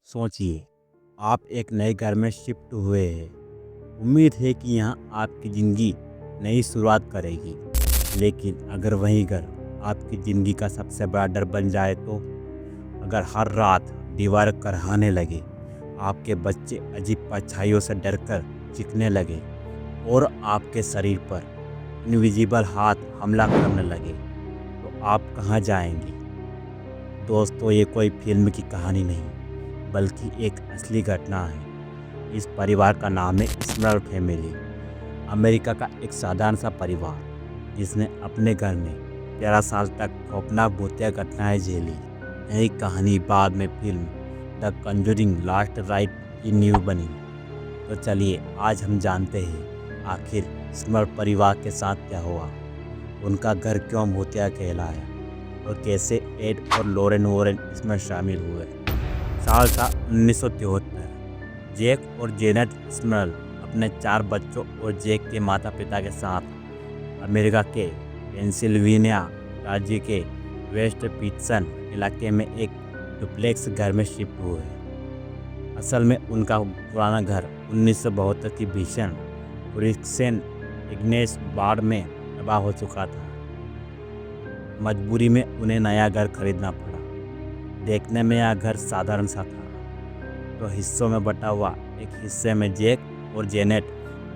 सोचिए, आप एक नए घर में शिफ्ट हुए हैं। उम्मीद है कि यहाँ आपकी ज़िंदगी नई शुरुआत करेगी। लेकिन अगर वही घर आपकी ज़िंदगी का सबसे बड़ा डर बन जाए तो? अगर हर रात दीवार करहाने लगे, आपके बच्चे अजीब परछाइयों से डरकर चीखने लगे और आपके शरीर पर इनविजिबल हाथ हमला करने लगे, तो आप कहाँ जाएंगे? दोस्तों, ये कोई फिल्म की कहानी नहीं, बल्कि एक असली घटना है। इस परिवार का नाम है स्मॉल फैमिली। अमेरिका का एक साधारण सा परिवार जिसने अपने घर में 13 साल तक खौफनाक भूतिया घटनाएं झेली। यही कहानी बाद में film the Conjuring last right की नींव बनी। तो चलिए आज हम जानते हैं आखिर स्मॉल परिवार के साथ क्या हुआ, उनका घर क्यों भूतिया कहलाया और कैसे एड और लॉरेन वॉरेन इसमें शामिल हुए। साल था 1973। जैक और जेनेट स्मॉल अपने 4 बच्चों और जैक के माता पिता के साथ अमेरिका के पेंसिल्वेनिया राज्य के वेस्ट पिटसन इलाके में एक डुप्लेक्स घर में शिफ्ट हुए। असल में उनका पुराना घर 1972 की भीषण हुरिकेन इग्नेस बाढ़ में तबाह हो चुका था। मजबूरी में उन्हें नया घर खरीदना पड़ा। देखने में यह घर साधारण सा था, तो हिस्सों में बटा हुआ। एक हिस्से में जैक और जेनेट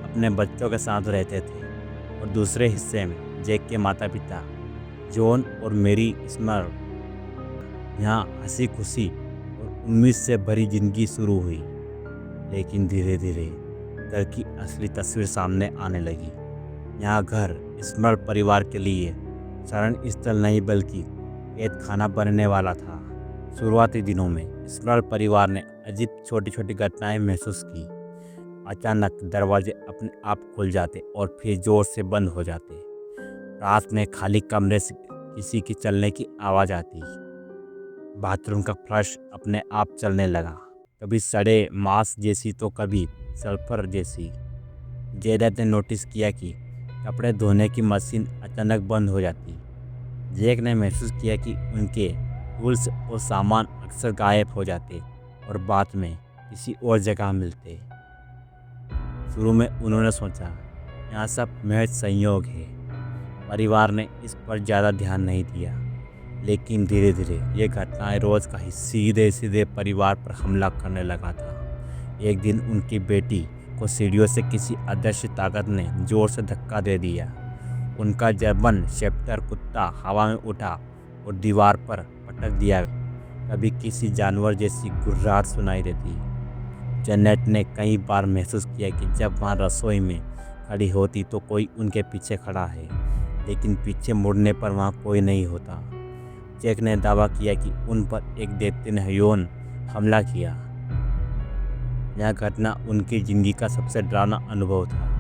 अपने बच्चों के साथ रहते थे और दूसरे हिस्से में जैक के माता पिता जॉन और मेरी स्मॉल। यहाँ हंसी खुशी और उम्मीद से भरी जिंदगी शुरू हुई। लेकिन धीरे धीरे घर की असली तस्वीर सामने आने लगी। यहाँ घर स्मॉल परिवार के लिए शरण स्थल नहीं बल्कि कैद खाना बनने वाला था। शुरुआती दिनों में स्मॉल परिवार ने अजीब छोटी छोटी घटनाएं महसूस की। अचानक दरवाजे अपने आप खुल जाते और फिर जोर से बंद हो जाते। रात में खाली कमरे से किसी की चलने की आवाज़ आती। बाथरूम का फ्लश अपने आप चलने लगा, कभी सड़े मांस जैसी तो कभी सल्फर जैसी। जेनेट ने नोटिस किया कि कपड़े धोने की मशीन अचानक बंद हो जाती। जैक ने महसूस किया कि उनके टूल्स और सामान अक्सर गायब हो जाते और बाद में किसी और जगह मिलते। शुरू में उन्होंने सोचा यहाँ सब महज संयोग है। परिवार ने इस पर ज़्यादा ध्यान नहीं दिया। लेकिन धीरे धीरे ये घटनाएं रोज़ का ही सीधे सीधे परिवार पर हमला करने लगा था। एक दिन उनकी बेटी को सीढ़ियों से किसी अदृश्य ताकत ने जोर से धक्का दे दिया। उनका जर्मन शेप्टर कुत्ता हवा में उठा और दीवार पर पटक दिया। कभी किसी जानवर जैसी गुर्राहट सुनाई देती। जेनेट ने कई बार महसूस किया कि जब वहाँ रसोई में खड़ी होती तो कोई उनके पीछे खड़ा है, लेकिन पीछे मुड़ने पर वहाँ कोई नहीं होता। जैक ने दावा किया कि उन पर एक दैत्य ने यौन हमला किया। यह घटना उनकी ज़िंदगी का सबसे डरावना अनुभव था।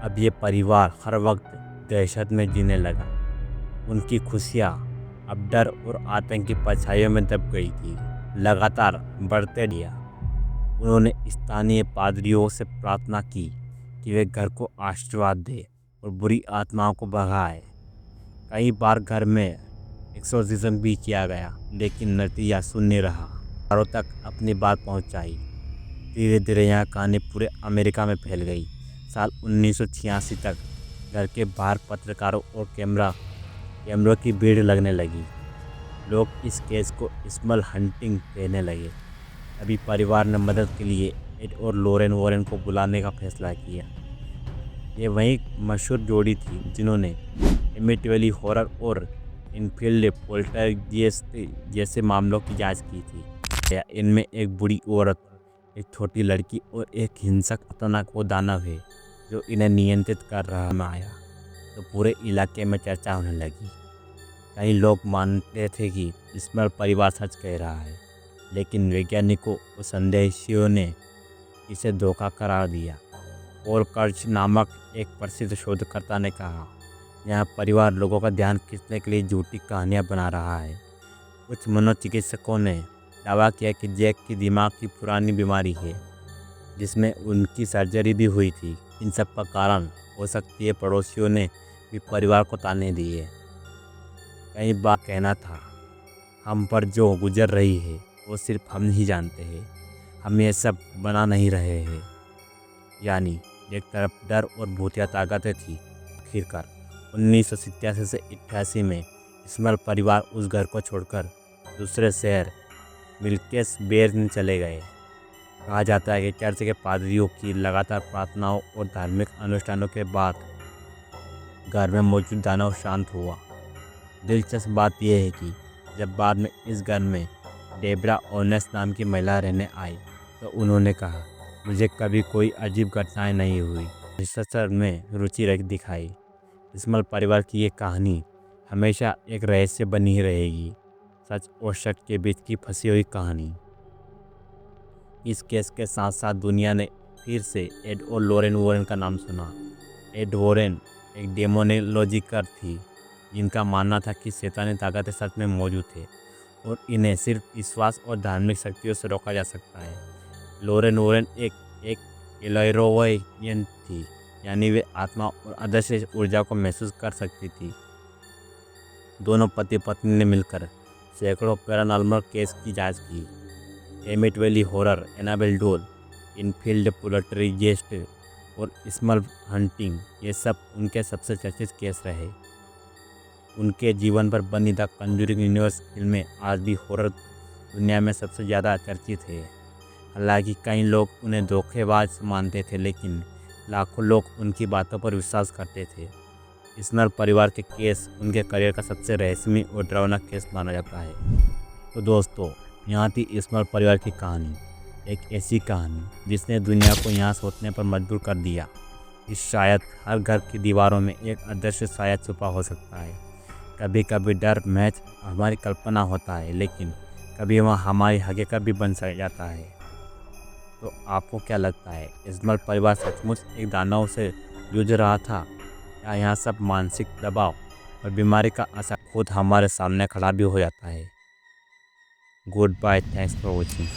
अब ये परिवार हर वक्त दहशत में जीने लगा। उनकी खुशियाँ अब डर और आतंक की परछाइयों में दब गई थी। लगातार बढ़ते दिया। उन्होंने स्थानीय पादरियों से प्रार्थना की कि वे घर को आशीर्वाद दे और बुरी आत्माओं को भगाए। कई बार घर में एक्सोर्सिज्म भी किया गया, लेकिन नतीजा शून्य रहा। चारों तक अपनी बात पहुंचाई। धीरे धीरे यह कहानी पूरे अमेरिका में फैल गई। साल 1986 तक घर के बाहर पत्रकारों और कैमरों की भीड़ लगने लगी। लोग इस केस को स्मॉल हंटिंग कहने लगे। अभी परिवार ने मदद के लिए एड और लॉरेन वॉरेन को बुलाने का फैसला किया। ये वही मशहूर जोड़ी थी जिन्होंने एमिटिवली हॉरर और इनफील्ड पोल्टरजेस्ट जैसे मामलों की जांच की थी। इनमें एक बूढ़ी औरत, एक छोटी लड़की और एक हिंसक खतरनाक वो दानव है जो इन्हें नियंत्रित कर रहा में आया। तो पूरे इलाके में चर्चा होने लगी। कई लोग मानते थे कि स्मॉल परिवार सच कह रहा है, लेकिन वैज्ञानिकों और संदेशियों ने इसे धोखा करार दिया। पॉल कर्च नामक एक प्रसिद्ध शोधकर्ता ने कहा, यह परिवार लोगों का ध्यान खींचने के लिए झूठी कहानियाँ बना रहा है। कुछ मनोचिकित्सकों ने दावा किया कि जैक की दिमाग की पुरानी बीमारी है, जिसमें उनकी सर्जरी भी हुई थी। इन सब का कारण हो सकती है पड़ोसियों ने भी परिवार को ताने दिए। कई बार कहना था, हम पर जो गुजर रही है वो सिर्फ हम ही जानते हैं। हम ये सब बना नहीं रहे हैं। यानी एक तरफ डर और भूतिया ताकतें थी। आखिरकार 1987 से 88 में इस्माइल परिवार उस घर को छोड़कर दूसरे शहर मिल्केस बेर में चले गए। कहा जाता है कि चर्च के पादरियों की लगातार प्रार्थनाओं और धार्मिक अनुष्ठानों के बाद घर में मौजूद दानव शांत हुआ। दिलचस्प बात यह है कि जब बाद में इस घर में डेब्रा ओनेस नाम की महिला रहने आई तो उन्होंने कहा, मुझे कभी कोई अजीब घटनाएं नहीं हुई। रिसर्च में रुचि दिखाई। इस्माइल परिवार की ये कहानी हमेशा एक रहस्य बनी ही रहेगी, सच और शक के बीच की फंसी हुई कहानी। इस केस के साथ साथ दुनिया ने फिर से एड और लॉरेन वॉरेन का नाम सुना। एड वॉरेन एक डेमोनोलॉजिकर थी जिनका मानना था कि शैतानी ताकतें सच में मौजूद थे और इन्हें सिर्फ विश्वास और धार्मिक शक्तियों से रोका जा सकता है। लॉरेन वॉरेन एक एलोइरोवियन थी, यानी वे आत्मा और अदृश्य ऊर्जा को महसूस कर सकती थी। दोनों पति पत्नी ने मिलकर सैकड़ों पैरानॉर्मल केस की जांच की। एमिट वैली हॉरर, एनाबेल डोल, इनफील्ड पोल्टरजेस्ट और इस्माइल हंटिंग, ये सब उनके सबसे चर्चित केस रहे। उनके जीवन पर बनी द कंजूरिंग यूनिवर्स फिल्में आज भी हॉरर दुनिया में सबसे ज़्यादा चर्चित है। हालांकि कई लोग उन्हें धोखेबाज मानते थे, लेकिन लाखों लोग उनकी बातों पर विश्वास करते थे। इस्माइल परिवार के केस उनके करियर का सबसे रहस्यमय और डरावना केस माना जाता है। तो दोस्तों, यहाँ थी इस्माइल परिवार की कहानी, एक ऐसी कहानी जिसने दुनिया को यहाँ सोचने पर मजबूर कर दिया कि शायद हर घर की दीवारों में एक अदृश्य साया छुपा हो सकता है। कभी कभी डर मैच हमारी कल्पना होता है, लेकिन कभी वह हमारी हकीकत भी बन जाता है। तो आपको क्या लगता है, इस्माइल परिवार सचमुच एक दानव से जूझ रहा था, या यहाँ सब मानसिक दबाव और बीमारी का असर खुद हमारे सामने खड़ा भी हो जाता है? Goodbye, thanks for watching.